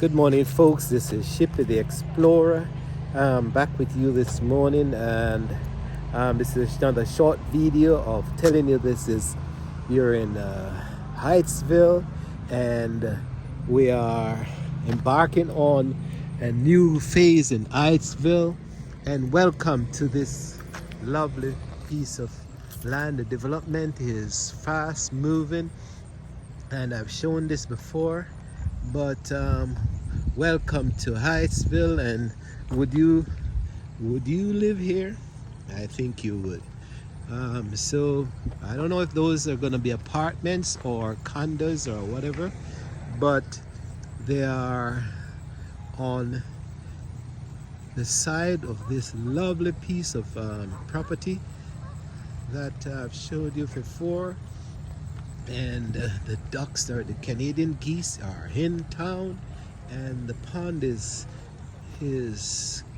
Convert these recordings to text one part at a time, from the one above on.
Good morning, folks. This is Shippy the Explorer. Back with you this morning, and this is another short video of telling you we're in Hyattsville, and we are embarking on a new phase in Hyattsville. And welcome to this lovely piece of land. The development is fast moving, and I've shown this before, but welcome to Hyattsville. And would you live here? I think you would. So I don't know if those are going to be apartments or condos or whatever, but they are on the side of this lovely piece of property that I've showed you before. And the ducks, the Canadian geese, are in town, and the pond is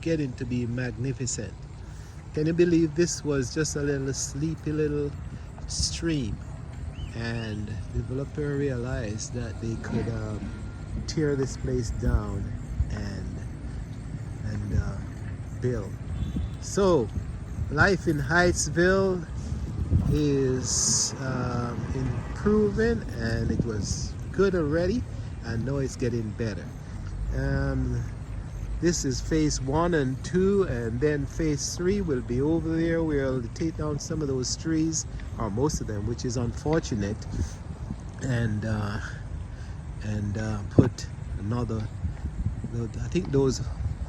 getting to be magnificent. Can you believe this was just a little sleepy little stream, and the developer realized that they could tear this place down and build. So life in Hyattsville is improving, and it was good already, and now it's getting better. This is phase 1 and 2, and then phase 3 will be over there. We'll take down some of those trees, or most of them, which is unfortunate, and put another. I think those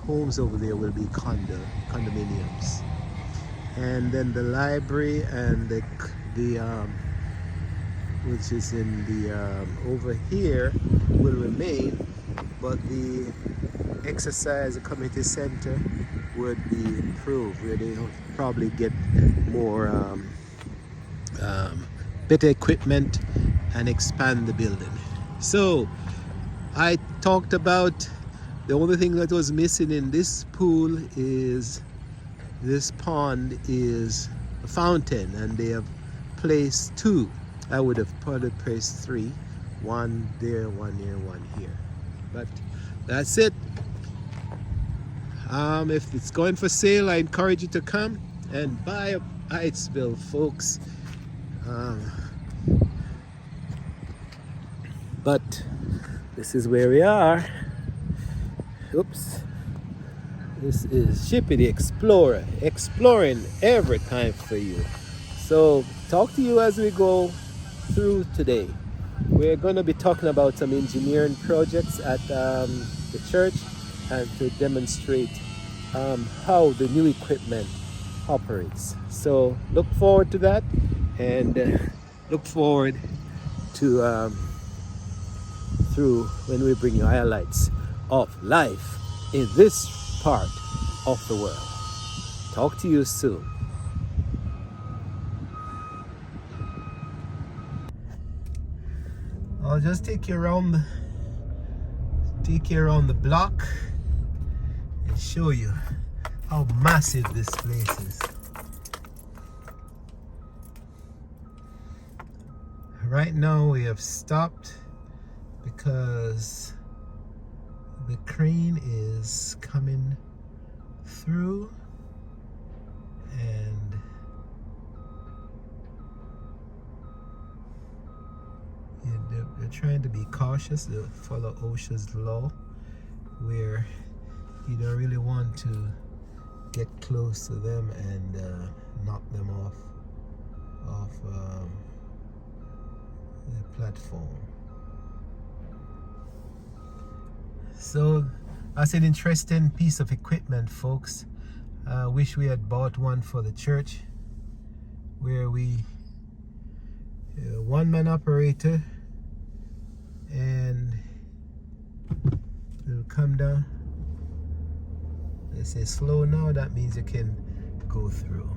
homes over there will be condominiums. And then the library and the which is in the over here will remain, but the exercise community center would be improved, where they'll probably get more better equipment and expand the building. So I talked about the only thing that was missing in this pool is this pond is a fountain, and they have placed 2. I would have probably placed 3, 1 there, 1 here, 1 here, but that's it. If it's going for sale, I encourage you to come and buy Hyattsville, folks. But this is where we are. Oops. This is Shippy the Explorer, exploring every time for you. So talk to you as we go through today. We're going to be talking about some engineering projects at the church, and to demonstrate how the new equipment operates. So look forward to that, and look forward to through when we bring you highlights of life in this part of the world. Talk to you soon. I'll just take you around the block and show you how massive this place is. Right now we have stopped because the crane is coming through, and they're trying to be cautious to follow OSHA's law, where you don't really want to get close to them and knock them off the platform. So that's an interesting piece of equipment, folks. I wish we had bought one for the church, where we one-man operator, and it'll come down. They say slow now, that means you can go through.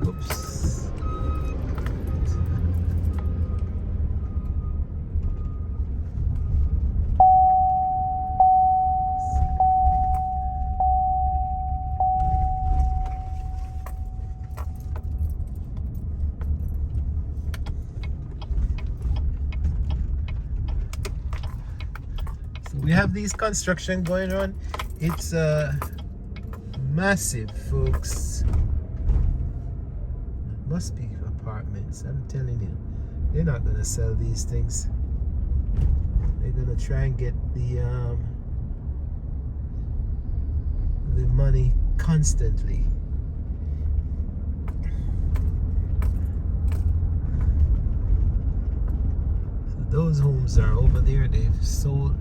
Oops. we have these construction going on. It's massive, folks. Must be apartments, I'm telling you. They're not gonna sell these things. They're gonna try and get the money constantly. So those homes are over there. They've sold.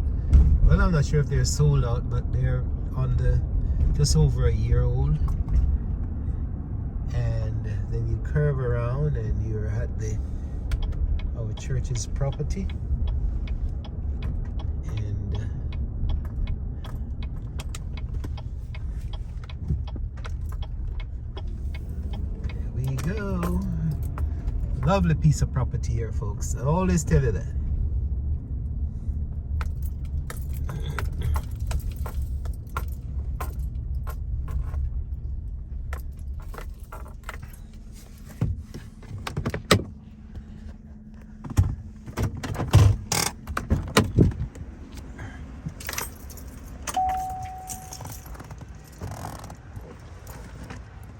Well, I'm not sure if they're sold out, but they're on the just over a year old. And then you curve around and you're at our church's property. And there we go. Lovely piece of property here, folks. I always tell you that.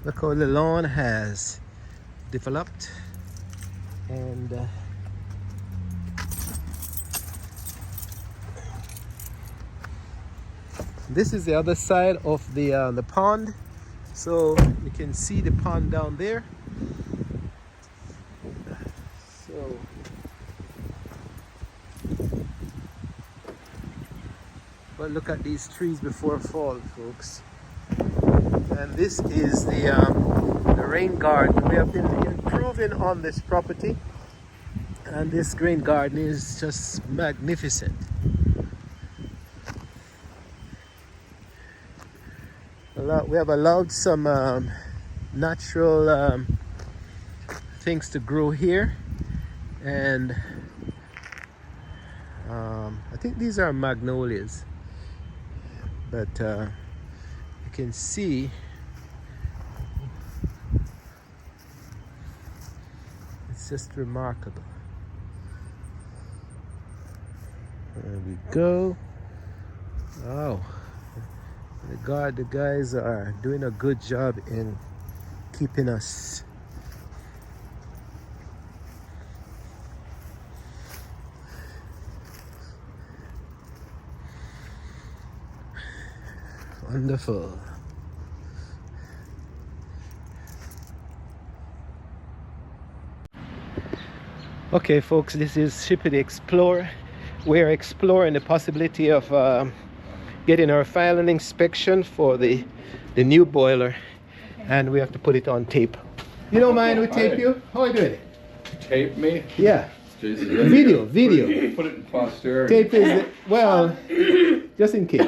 Look how the lawn has developed, and this is the other side of the pond, so you can see the pond down there. So but look at these trees before fall, folks. And this is the rain garden. We have been improving on this property, and this rain garden is just magnificent. We have allowed some natural things to grow here, and I think these are magnolias, but you can see it's just remarkable. There we go. Oh, the guys are doing a good job in keeping us wonderful. Okay, folks, this is Shippy the Explorer. We're exploring the possibility of getting our final inspection for the new boiler, and we have to put it on tape. You don't mind we tape you? How are you doing? Tape me? Yeah. Jesus, Video. Put it in posterity. Tape is, well, just in case.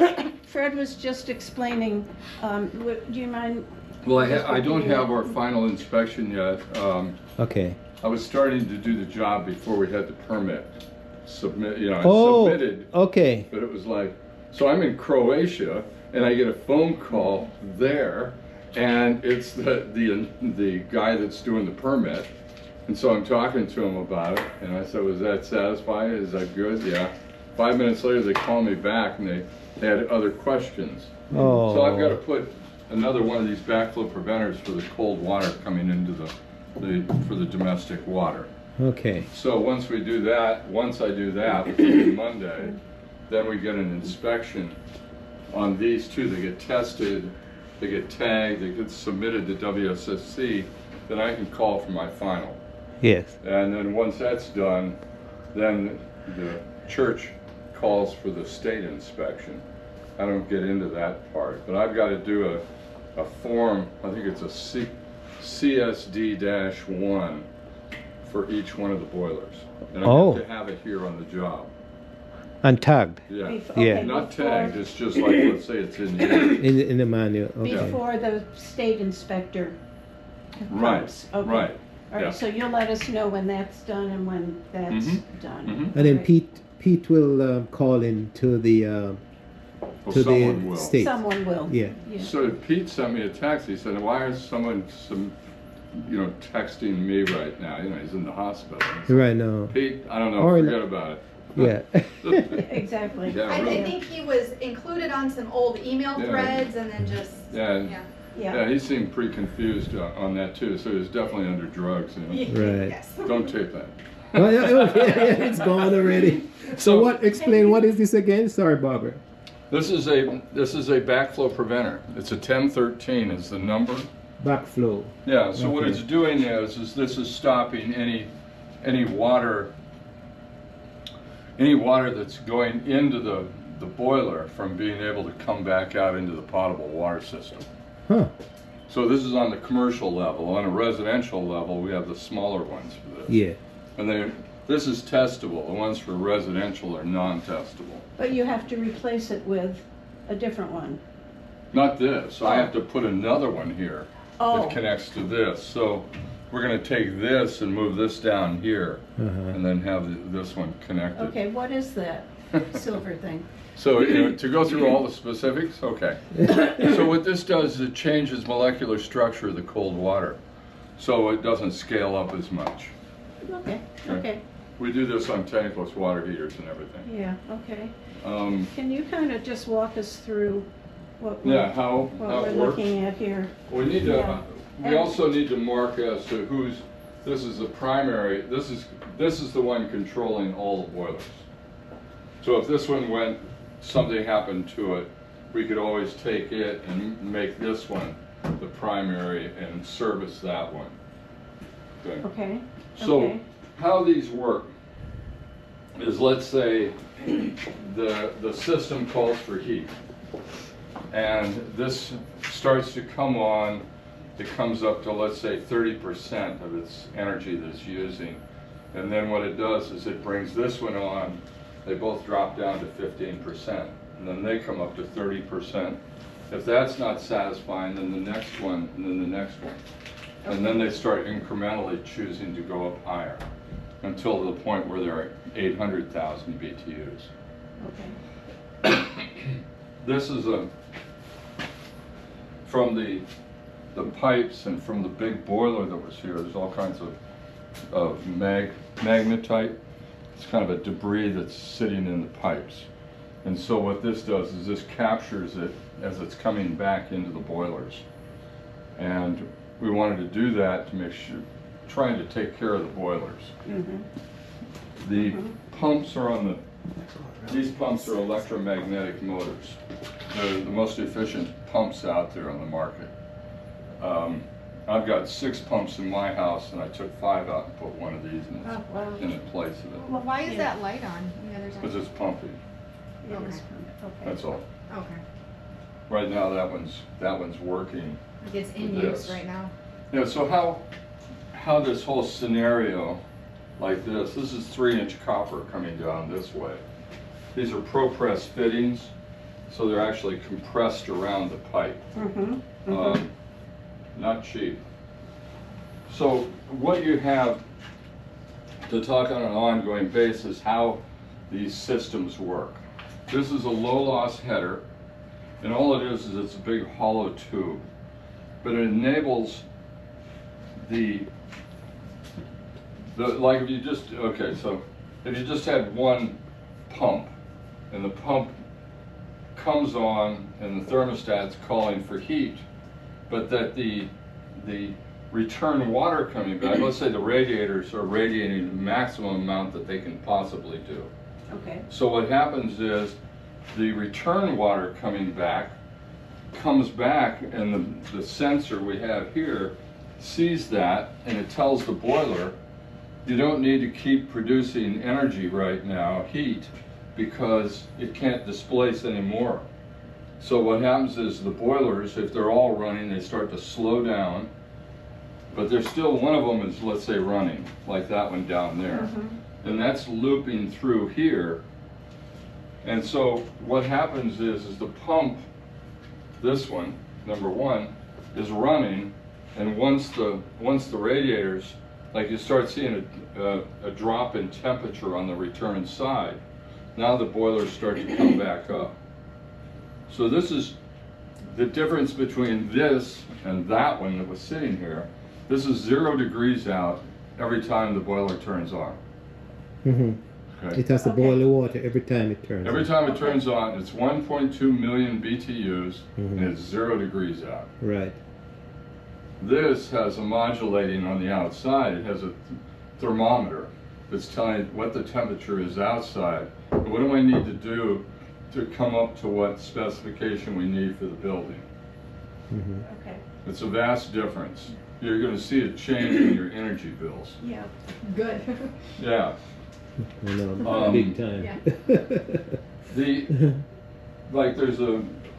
Fred was just explaining, do you mind? Well, I don't have our final inspection yet. Okay. I was starting to do the job before we had the permit submitted, okay. but it was like, so I'm in Croatia and I get a phone call there, and it's the guy that's doing the permit, and so I'm talking to him about it, and I said, was that satisfied? Is that good? Yeah. 5 minutes later they call me back and they had other questions. Oh. So I've got to put another one of these backflow preventers for the cold water coming into for the domestic water. Okay. So once I do that, which will be Monday, then we get an inspection on these two. They get tested, they get tagged, they get submitted to WSSC, then I can call for my final. Yes. And then once that's done, then the church calls for the state inspection. I don't get into that part, but I've got to do a form, I think it's a CSD-1 for each one of the boilers. And I have to have it here on the job. And tagged. Yeah. Yeah. Not tagged, it's just like, let's say it's in here. In the manual. Okay. Before the state inspector comes. Right, Okay. right. All right, Yeah. so you'll let us know when that's done and when that's done. Mhm. And then Right. Pete will call in to the Well, to someone the will. state. Someone will. Yeah. So Pete sent me a text. He said, "Why is someone texting me right now? He's in the hospital." I said, Right now. Pete, I don't know. Or Forget about it. Yeah. Exactly. Yeah, I really. think he was included on some old email Yeah. threads and then just, Yeah, yeah. yeah, he seemed pretty confused on that too, so he was definitely under drugs, you know. Right. Yes. Don't tape that. Oh, yeah, it's gone already. So what? Explain what is this again? Sorry, Barbara. This is a backflow preventer. It's a 1013 is the number. Backflow. Yeah, so what Okay. it's doing is this is stopping any water that's going into the boiler from being able to come back out into the potable water system. Huh. So this is on the commercial level. On a residential level, we have the smaller ones for this. Yeah. And this is testable. The ones for residential are non-testable. But you have to replace it with a different one. Not this. I have to put another one here Oh. that connects to this. So we're going to take this and move this down here, and then have this one connected. Okay, what is that silver thing? So to go through all the specifics, okay. So what this does is it changes molecular structure of the cold water, so it doesn't scale up as much. Okay, okay, We do this on tankless water heaters and everything. yeah, okay. Um, Can you kind of just walk us through what yeah, how what it we're works. looking at here? We need to. Yeah. We also need to mark as to who's. This is the primary. This is the one controlling all the boilers. So if this one went, something happened to it, we could always take it and make this one the primary and service that one. Okay. Okay, So okay. how these work is, let's say the system calls for heat, and this starts to come on. It comes up to, let's say, 30% of its energy that it's using, and then what it does is it brings this one on. They both drop down to 15%, and then they come up to 30%. If that's not satisfying, then the next one, and then the next one. And then they start incrementally choosing to go up higher until the point where they're at 800,000 BTUs. Okay. This is from the pipes and from the big boiler that was here. There's all kinds of magnetite. It's kind of a debris that's sitting in the pipes. And so what this does is this captures it as it's coming back into the boilers. And we wanted to do that to make sure, trying to take care of the boilers. The pumps are on these pumps are electromagnetic motors. They're the most efficient pumps out there on the market. I've got 6 pumps in my house, and I took 5 out and put one of these Oh, wow. in the place of it, Well, why is Yeah. that light on the other side? because it's pumping. It is, Okay. okay. That's all. Okay. Right now, that one's working. Like it's in This. use right now. Yeah. So how this whole scenario, like this is 3-inch copper coming down this way. These are ProPress fittings, so they're actually compressed around the pipe. Not cheap. So what you have to talk on an ongoing basis how these systems work. This is a low loss header, and all it is it's a big hollow tube, but it enables like if you just, okay, so if you just had one pump and the pump comes on and the thermostat's calling for heat, but that the return water coming back, let's say the radiators are radiating the maximum amount that they can possibly do. Okay. So what happens is the return water coming back comes back, and the sensor we have here sees that, and it tells the boiler, you don't need to keep producing energy right now, heat, because it can't displace anymore. So what happens is the boilers, if they're all running, they start to slow down, but there's still one of them is, let's say, running, like that one down there. And that's looping through here. And so what happens is the pump, this one, number one, is running, and once the radiators, like you start seeing a drop in temperature on the return side, now the boilers start to come back up. So this is the difference between this and that one that was sitting here. This is 0 degrees out every time the boiler turns on. Okay. It has to Okay. boil the water every time it turns. Every on. time it turns on, it's 1.2 million BTUs, Mhm. and it's 0 degrees out. Right. This has a modulating on the outside. It has a thermometer that's telling what the temperature is outside. But what do I need to do to come up to what specification we need for the building? Hmm. Okay, It's a vast difference. You're going to see a change in your energy bills. yeah. Good. Yeah. I know, Um, big time. Like there's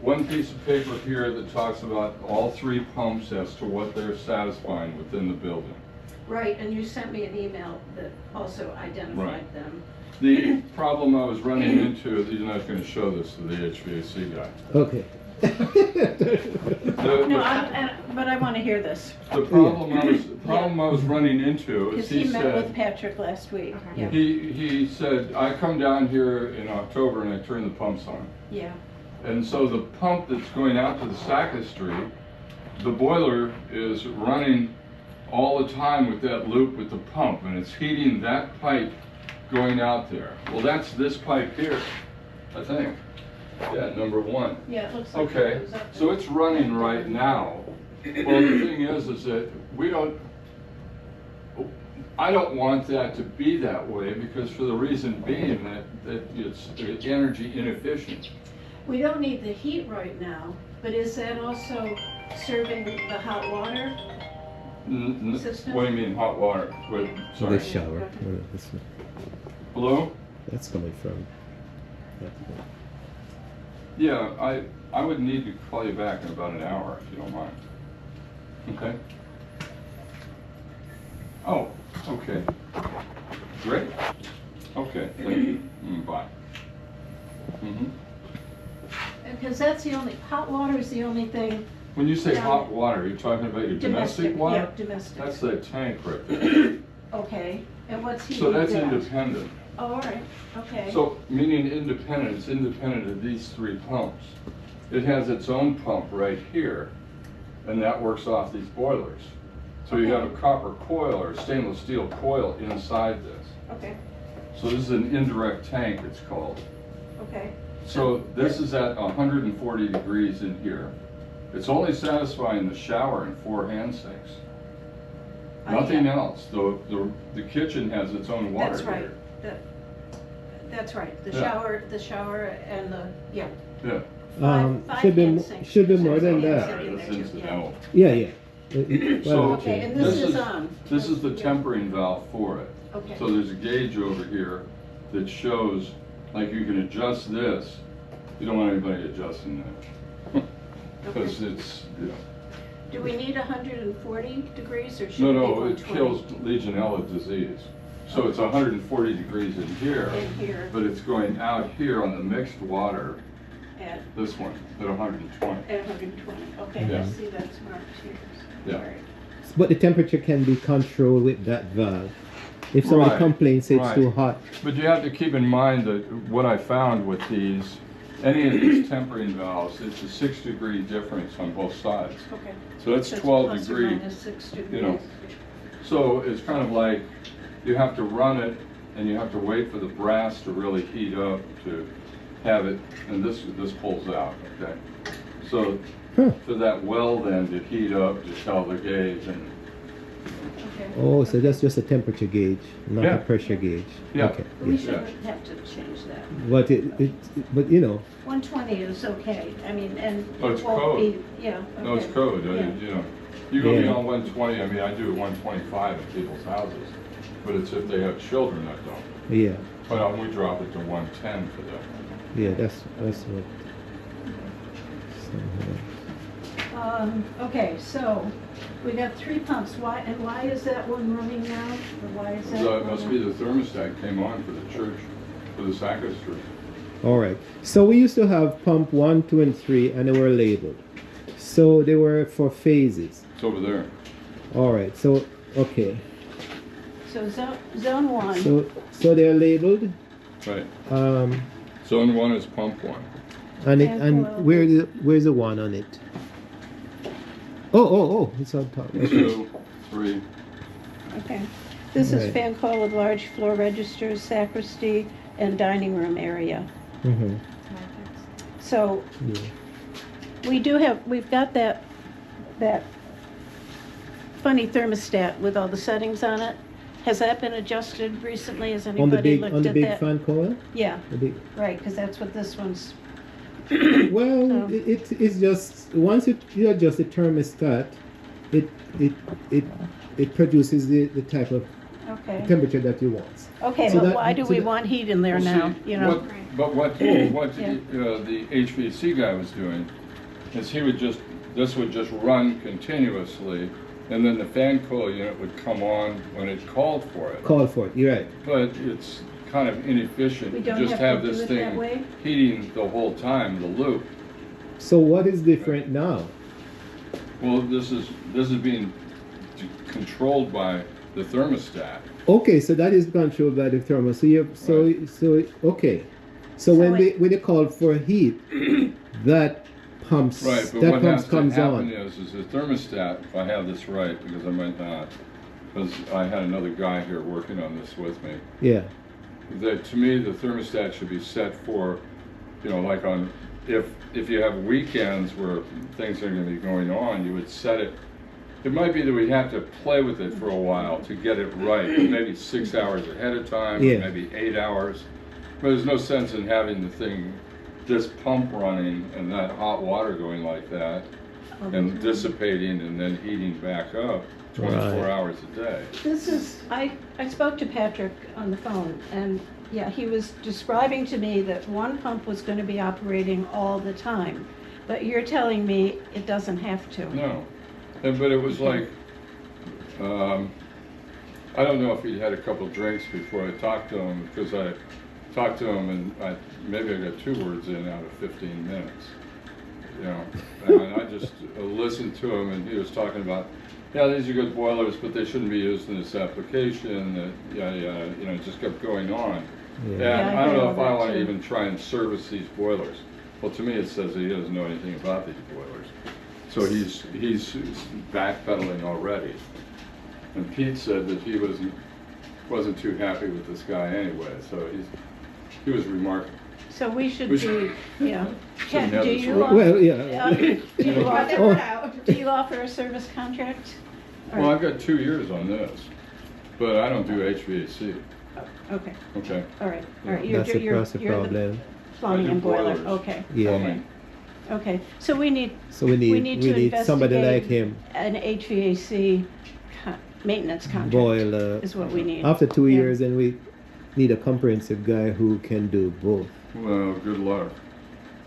one piece of paper here that talks about all 3 pumps as to what they're satisfying within the building. Right, and you sent me an email that also identified Right. them. The problem I was running into, you're not going to show this to the HVAC guy. Okay. But I want to hear this, The problem I was running into is because he met with said, Patrick last week. Okay. Yeah, he said, I come down here in October and I turn the pumps on. yeah, And so the pump that's going out to the sacristy, the boiler is running all the time with that loop with the pump, and it's heating that pipe going out there. Well, that's this pipe here, I think. Yeah, number 1. yeah, it looks like it Okay, goes up so there. it's running right now. Well, the thing is that I don't want that to be that way, because for the reason being that it's energy inefficient. We don't need the heat right now, but is that also serving the hot water? System? What do you mean hot water? Wait, sorry. The shower. Hello? That's coming from. Yeah, I would need to call you back in about an hour if you don't mind. Okay? Oh, okay. Great. Okay, thank you. Bye. Mm-hmm. Because that's the only, hot water is the only thing. When you say Yeah. hot water, you're talking about your domestic water? Yeah, domestic. That's that tank right there. Okay, and what's heating So that's that? independent. Oh, all right, okay. So, meaning independent, it's independent of these 3 pumps. It has its own pump right here, and that works off these boilers. So you have a copper coil or a stainless steel coil inside this. Okay, So this is an indirect tank, it's called. okay, So this is at 140 degrees in here. It's only satisfying the shower and 4 hand sinks. Nothing yeah. else. The kitchen has its own water That's right. heater. That's right, the Yeah. shower and the, yeah. Yeah. Five Should be hand sinks. should be more than Yeah. that. Sorry, that's incidental. Yeah, yeah. So- Okay, and this is on. This is the tempering valve for it. Okay. So there's a gauge over here that shows, like you can adjust this. You don't want anybody adjusting that. Because it's, you know. Do we need 140 degrees or should No, it be no, it 120? kills Legionella disease. So it's 140 degrees in here, In here. but it's going out here on the mixed water, At this one, at 120. 120, okay, Yeah. I see that's marked here. Yeah. All right. But the temperature can be controlled with that valve. If somebody Right, complains it's right. too hot. But you have to keep in mind that what I found with these, any of these tempering valves, it's a 6-degree difference on both sides. Okay. So that's So it's 12 plus or degree. minus 6 degrees. you know. So it's kind of like you have to run it and you have to wait for the brass to really heat up to have it, and this pulls out, okay? So Huh. for that well then to heat up to tell the gauge and, Okay. Oh, so that's just a temperature gauge, not Yeah. a pressure gauge. Yeah. Okay. We Yeah. shouldn't have to change that. But but you know, 120 is okay, I mean, and Oh, it it's won't code. be, yeah, okay. no, it's code, Yeah. you know. You go Yeah. beyond 120, I mean, I do 125 in people's houses, but it's if they have children that don't. yeah, But we drop it to 110 for them. yeah, that's what. Okay, so we got 3 pumps. Why is that one running now? Or why is that? So it one must be the thermostat came on for the church, for the sacristy. All right. So we used to have pump 1, 2, and 3, and they were labeled. So they were for phases. It's over there. All right. So okay. So zone 1. So they're labeled. Right. Um, Zone 1 is pump 1. and And where's the one on it? Oh, it's on top. Okay. 2, 3. Okay. This is Right. fan coil with large floor registers, sacristy, and dining room area. Mm-hmm. So Yeah. we've got that funny thermostat with all the settings on it. Has that been adjusted recently? Has On the anybody big, looked on the at big that? fan coil? Yeah, The big, right, because that's what this one's, well, it's just once you adjust the thermostat, it produces the type of okay. temperature that you want. Okay, So but that- why do so we that- want heat in there Well, now, see, you know? what Yeah. the HVAC guy was doing is this would just run continuously, and then the fan coil unit would come on when it called for it. Call for it. You're right. But it's kind of inefficient We to don't just have have to do this it that thing way? heating the whole time, the loop. So what is different now? Well, this is being controlled by the thermostat. Okay, so that is controlled by the thermal. So you okay. So when So they call for heat, that pumps Right, but that what pumps has to comes happen on. is the thermostat, if I have this right, because I might not, because I had another guy here working on this with me, Yeah. that to me, the thermostat should be set for, like on, if you have weekends where things are gonna be going on, you would set it. It might be that we have to play with it for a while to get it right, maybe 6 hours ahead of time, Yeah. or maybe 8 hours. But there's no sense in having the thing, this pump running and that hot water going like that and dissipating and then heating back up 24 Right. hours a day. This is, I spoke to Patrick on the phone, and yeah, he was describing to me that one pump was going to be operating all the time. But you're telling me it doesn't have to. No, but it was like, I don't know if he'd had a couple drinks before I talked to him, because I talked to him and maybe I got 2 words in out of 15 minutes. And I just listened to him, and he was talking about, yeah, these are good boilers, but they shouldn't be used in this application, it just kept going on. Yeah. And Yeah, I I don't heard know all if I that want to too. even try and service these boilers. Well, to me, it says that he doesn't know anything about these boilers. So he's backpedaling already. And Pete said that he wasn't too happy with this guy anyway, so he was remarkable. So we should We be, should- yeah. Shouldn't have Do this you, rule. Well, yeah. do you Got that offer, word out. do you offer a service contract? Or- Well, I've got 2 years on this, but I don't do HVAC, Okay, okay? all right. That's You're the the problem. plumbing I do and boiler, boilers. okay. Yeah. Plumbing. Okay, so we need So we need somebody like him. an HVAC maintenance contract Boiler. is what we need. After 2 Yeah. years, then we need a comprehensive guy who can do both. Well, good luck.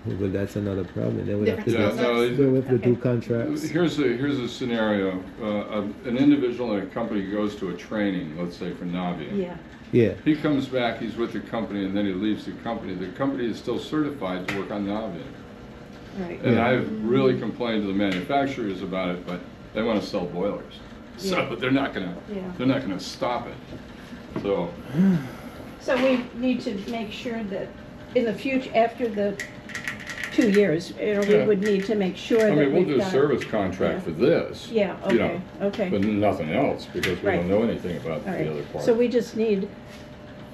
Well, that's another problem. Then we have to Different Yeah, do, no, Yes. then we have to do Okay. contracts. Here's a scenario. An individual in a company goes to a training, let's say for Navien. Yeah, Yeah. He comes back, he's with the company, and then he leaves the company. The company is still certified to work on Navien. right. And Yeah. I've really complained to the manufacturers about it, but they want to sell boilers. So Yeah. they're not gonna stop it. So, So we need to make sure that in the future, after the 2 years, we Yeah. would need to make sure I that mean, we'll we've do a got. service contract Yeah. for this. Yeah, you okay, know, okay. But nothing else, because we Right. don't know anything about All the other right, part. so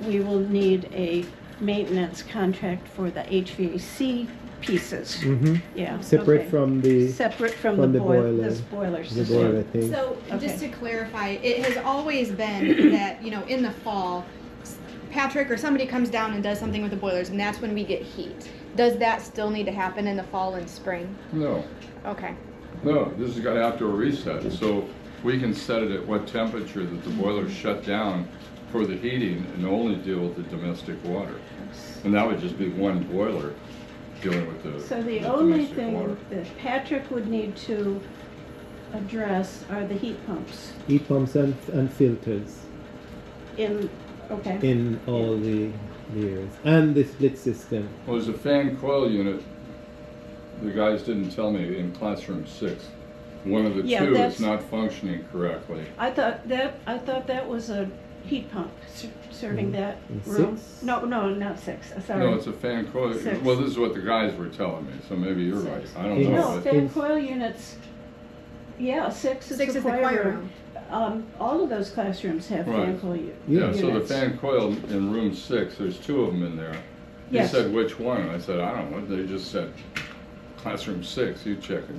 we will need a maintenance contract for the HVAC pieces, Mm-hmm. yeah. Separate okay. from the Separate from from the the boiler, boiler. this boiler the system. boiler thing. So, Okay. just to clarify, it has always been that, in the fall, Patrick or somebody comes down and does something with the boilers, and that's when we get heat. Does that still need to happen in the fall and spring? No, Okay. no, this has got outdoor reset, so we can set it at what temperature that the boiler's shut down for the heating and only deal with the domestic water. And that would just be one boiler dealing with the So the only domestic thing water. that Patrick would need to address are the heat pumps Heat pumps and filters in, okay. in all the areas. And the split system. Well, there's a fan coil unit, the guys didn't tell me, in classroom 6. One of the Yeah, two that's- is not functioning correctly. I thought that was a heat pump serving that In room. 6? No, not 6, sorry. No, it's a fan coil, 6. well, this is what the guys were telling me, so maybe you're right. 6. I don't Yeah. know. No, but- fan coil units, yeah, 6 is 6 the is the choir room. all of those classrooms have fan Right. coil Yeah, so the units. fan coil in room 6, there's 2 of them in there. He Yes. said, which one? I said, I don't know. They just said, classroom 6, you check it.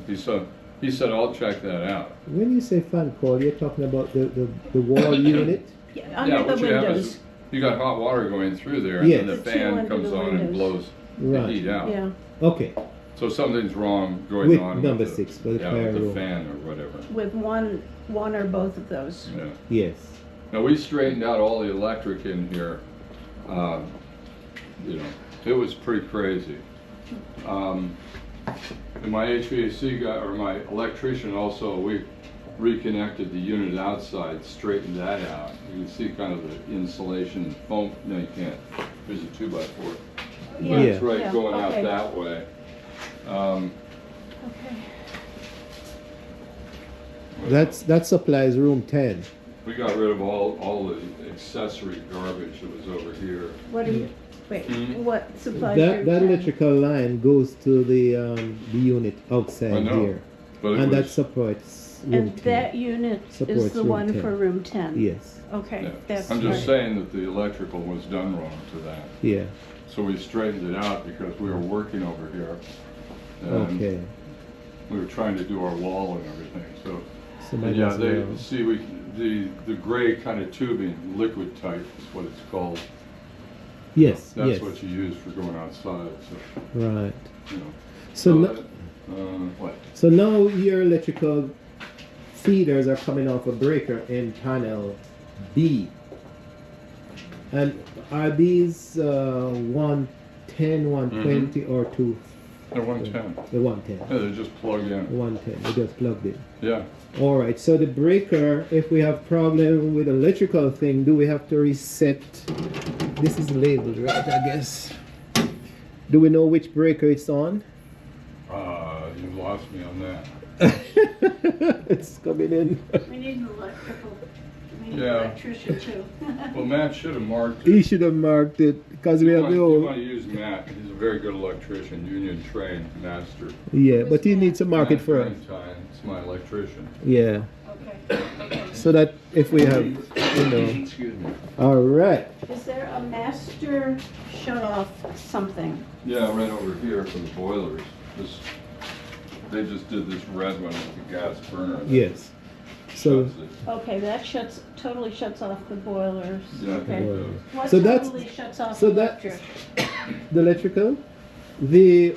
He said, I'll check that out. When you say fan coil, you're talking about the wall unit? Yeah, Yeah, under the what you have windows. is, you got hot water going through there, and Yes. then the The two fan under comes the on and windows. blows the Right. heat out. Yeah, Okay. So something's wrong going With on number with 6, with the yeah, fire with the room. fan or whatever. with one or both of those. Yeah. Yes. Now, we straightened out all the electric in here. You know, it was pretty crazy. And my HVAC guy, or my electrician also, we reconnected the unit outside, straightened that out. You can see kind of the insulation foam. No, you can't. There's a 2x4. But it's Yeah. right Yeah, going okay. out that way. Okay. That supplies room 10. We got rid of all the accessory garbage that was over here. What do you, wait, Mhm. what supplies That your that town? electrical line goes to the unit outside I know, here, but it and that was, supports room And 10. that unit is Supports the room one 10. for room 10? Yes. Okay, yeah. that's I'm just right. saying that the electrical was done wrong to that. Yeah. So we straightened it out because we were working over here. And Okay. we were trying to do our wall and everything, so. So And might yeah, as they, well. see, the gray kind of tubing, liquid type is what it's called. Yes. That's yes. what you use for going outside, so, Right. you know. So no, What? so now your electrical feeders are coming off a breaker in panel B. And are these 110, 120, or two? They're 110. The 110. Yeah, they just plug in. 110. They just plugged in. Yeah. All right. So the breaker, if we have problem with electrical thing, do we have to reset? This is labeled, right? I guess. Do we know which breaker it's on? You lost me on that. It's coming in. We need an electrical, we need an Yeah. electrician too. Well, Matt should have marked He it. should have marked it because we have the You old. want to use Matt. He's a very good electrician, union trained master. Yeah, but he needs to mark it Matt for us. Valentine is my electrician. Yeah, Okay, okay. so that if we have, you know. Excuse me. All right. Is there a master shut off something? Yeah, right over here for the boilers. They just did this red one with the gas burner. that Yes. So shuts it. Okay, that totally shuts off the boilers. Yeah, I think Okay. it does. What So that's- totally shuts off so the that- electric? the electrical, these,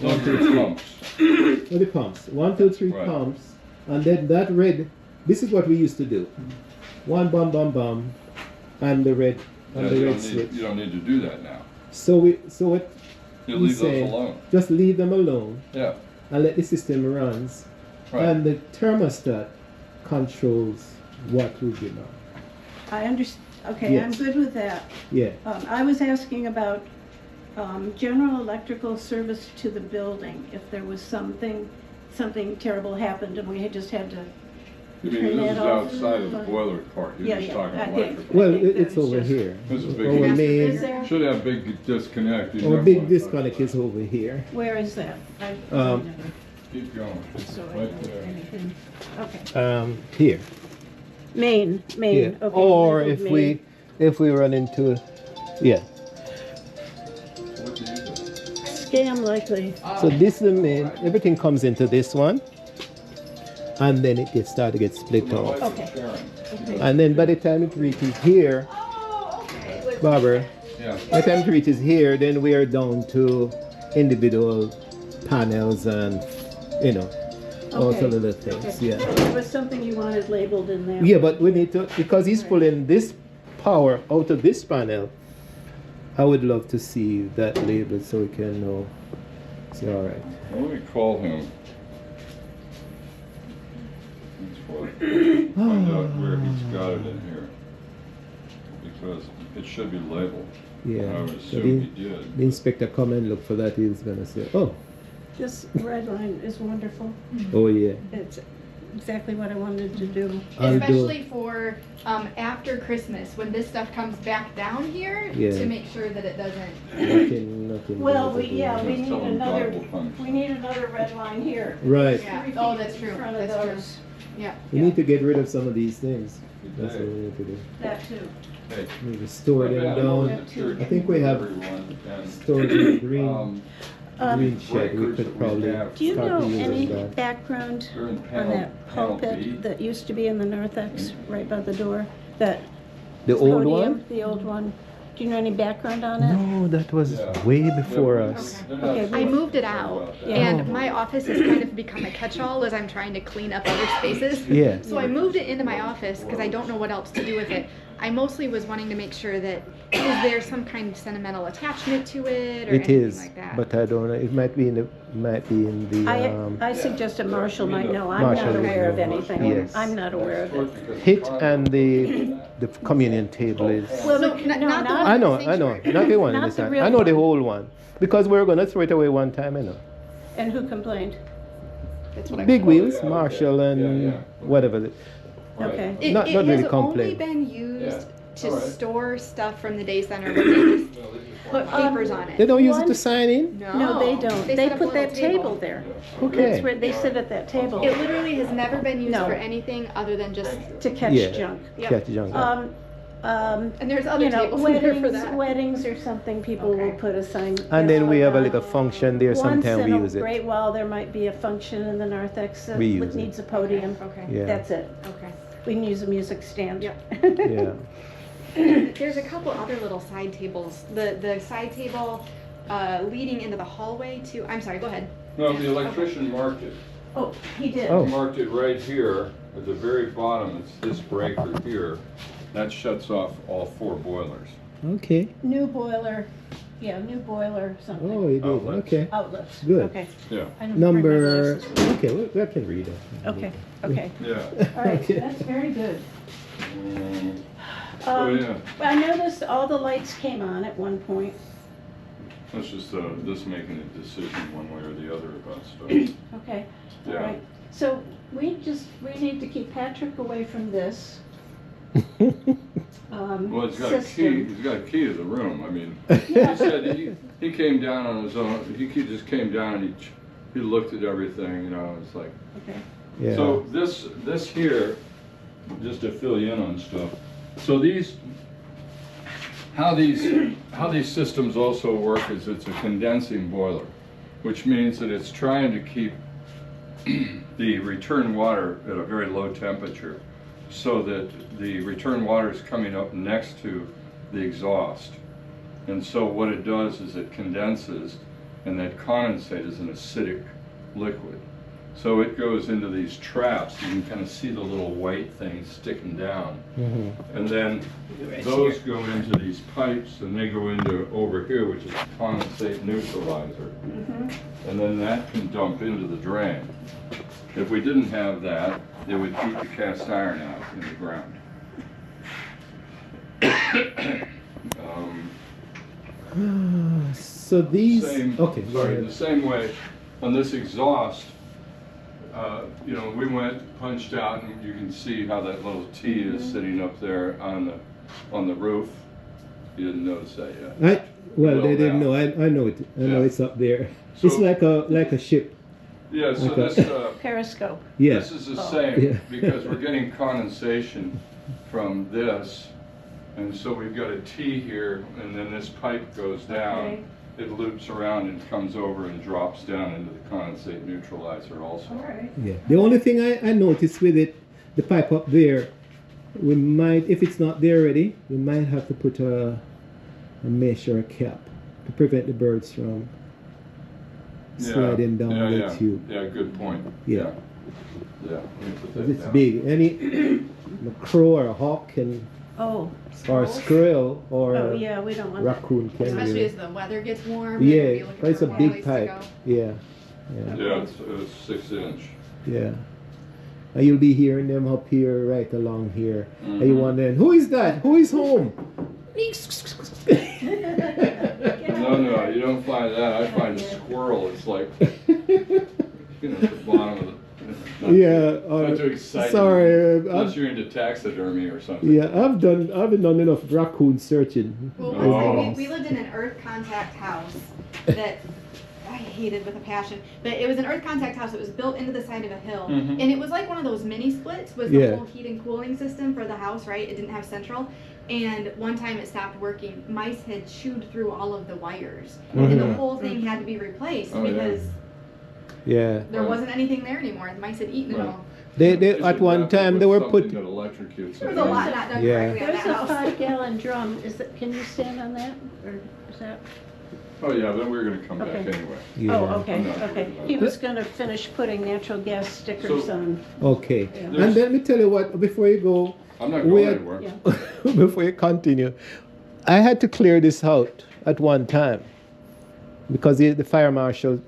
Those are the pumps. the pumps, 1, 2, 3 Right. pumps, and then that red. This is what we used to do. One bum bum bum, and the red, and Yeah, the you red don't switch. need, you don't need to do that now. So what You we leave say, those alone. just leave them alone Yeah, and let the system runs, right. and the thermostat controls what will be on. I understand, okay, I'm Yes. good with that. Yeah. I was asking about general electrical service to the building, if there was something terrible happened and we had just had to, You mean, turn this is that off. outside of the boiler part. You're Yeah, just yeah, talking I think- electrical. Well, think it's there's over just- here. There's a big- Our Is main, there? Should have big disconnect. You our don't big want to touch disconnect that. is over here. where is that? Keep going. It's So I right don't there. anything. Okay. Here. Main, Yeah. okay. Or labeled if we run into, yeah. What do you do? Scam likely. So this is the main. Everything comes into this one, and then it gets started to get split My off. wife Okay. is Sharon. Okay. And then by the time it reaches here, Barbara, Yeah. by the time it reaches here, then we are down to individual panels and, you know, all Okay. sort of little things. Okay. Yeah. There was something you wanted labeled in there. Yeah, but we need to, because he's pulling this power out of this panel, I would love to see that labeled so we can know. It's all right. Let me call him. That's what, find out where he's got it in here. Because it should be labeled. Yeah. I would So assume he did. the inspector come and look for that. He's gonna say, oh, This red line is wonderful. oh yeah. It's exactly what I wanted to do. I'll do- Especially for after Christmas, when this stuff comes back down here, Yeah. to make sure that it doesn't. Nothing. Well, we visible. need Just tell him another, double punch. we need another red line here. Right. Yeah. 3 feet Oh, that's in true. front of That's true. those. Yeah. We need to get rid of some of these things. That's what we need to do. That too. Hey. We need to store them Yeah, down. Yeah, too. I think we have everyone, and, storage in the green breakers shed. We that could probably have, Do you start know using any that. background they're in on panel, that panel B. pulpit that used to be in the narthex, right by the door? That The old podium, one? the old one. Do you know any background on it? No, that was Yeah. way before us. They're not Okay, sure I moved it out, about that. Yeah. and my office has kind of become a catch-all as I'm trying to clean up other spaces. Yeah. So I moved it into my office because I don't know what else to do with it. I mostly was wanting to make sure that is there some kind of sentimental attachment to it or It anything is, like that. but I don't know. It might be in the. I suggested Marshall might know. I'm Marshall not would aware of know. anything. Yes. I'm not aware of it. Hit and the communion table is. Well, No, no, not the not, I know, not the one in Not this the time. real I know the one. whole one because we're gonna throw it away one time, and who complained? That's what I Big was wheels, Yeah, okay. Marshall and Yeah, yeah. whatever. Right. Okay. It, Not it really has complain. only been used Yeah. to All right. store stuff from the day center when they just put papers on They it. don't use it One- to sign in. No, they don't. They set up a put that little table there. Okay. That's where they sit at that table It literally has never been used No. for anything other than just. to catch Yeah. junk. Yep. Catch junk. And there's other You know, tables in there for that. weddings or something, people will Okay. put a sign. And then we have a uh, little function there. Sometimes we use Once in a it. great while, there might be a function in the narthex that We use it. needs a podium. Okay. Yeah. That's it. Okay. We can use a music stand. Yep. Yeah. There's a couple other little side tables. The side table leading into the hallway to. I'm sorry. Go ahead. No, the electrician marked it. Oh, he did. Oh. He marked it right here at the very bottom. It's this breaker here. That shuts off all 4 boilers. Okay. New boiler, new boiler, something. Oh, you did. Outlets. Okay. Outlets. Good. Okay. Yeah. I didn't bring my Number. glasses. Okay, we can read it. Okay, okay. Yeah. All right, Okay. that's very good. Mm. Oh, yeah. I noticed all the lights came on at one point. That's just this making a decision one way or the other about stuff. Okay, all Yeah. right. So we need to keep Patrick away from this. Well, he's got a key. System. He's got a key to the room. I mean, Yeah. he said he came down on his own. He just came down and he looked at everything. You know, it's like. Okay. Yeah. So this here, just to fill you in on stuff. So how these systems also work is it's a condensing boiler, which means that it's trying to keep the return water at a very low temperature, so that the return water is coming up next to the exhaust. And so what it does is it condenses, and that condensate is an acidic liquid. So it goes into these traps. You can kind of see the little white things sticking down. Mm-hmm. And then those go into these pipes, and they go into over here, which is a condensate neutralizer. And then that can dump into the drain. If we didn't have that, it would keep the cast iron out in the ground. So these. Same, Okay. Go sorry, ahead. the same way on this exhaust, you know, we went, punched out, and you can see how that little T is sitting up there on the roof. You didn't notice that yet. Well, they Well, didn't now. know. I know it. I know Yeah. it's up there. So- It's like a ship. Yeah, so Okay. this, Periscope. Yeah. this is the Oh. same, Yeah. because we're getting condensation from this, and so we've got a T here, and then this pipe goes down. Okay. It loops around and comes over and drops down into the condensate neutralizer also. All right. Yeah. The only thing I noticed with it, the pipe up there, we might, if it's not there already, we might have to put a mesh or a cap to prevent the birds from sliding down the tube. Yeah, good point. Yeah. Yeah. Let me put 'Cause that it's down. big. Any a crow or a hawk can, Oh. or a squirrel or Oh, a yeah, we don't want that. raccoon can. Especially really- as the weather gets warm. Yeah, you're looking but it's for a more big place to pipe. go. Yeah. Yeah. Yeah, it's 6 inch. Yeah. And you'll be hearing them up here, right along here. And you Mhm. wondering, who is that? Who is home? No, you don't find that. I find a squirrel. It's like, you know, at the bottom of the. Yeah. Not too exciting. Sorry. Unless you're into taxidermy or something. Yeah, I've done enough raccoon searching. Well, Oh. we lived in an earth contact house that I hated with a passion. But it was an earth contact house. It was built into the side of a hill, Mhm. and it was like one of those mini splits. Was Yeah. the whole heat and cooling system for the house, right? It didn't have central. And one time it stopped working. Mice had chewed through all of the wires, and the Mhm. whole thing had to be replaced Oh, yeah. because Yeah. there Right. wasn't anything there anymore. The mice had eaten it Right. all. They You at should one have to time put they were something put. that electrocutes There it. was a lot not done Yeah. correctly on There's that a house. 5-gallon drum. Is that, can you stand on that? Or is that? Oh, yeah, then we're gonna come back Okay. anyway. Yeah. Oh, okay, I'm not okay. worried about He it. was gonna finish putting natural gas stickers So- on. Okay. Yeah. And let me tell you what. Before you go, I'm not we going had- anywhere. Yeah. before you continue, I had to clear this out at one time because the fire marshal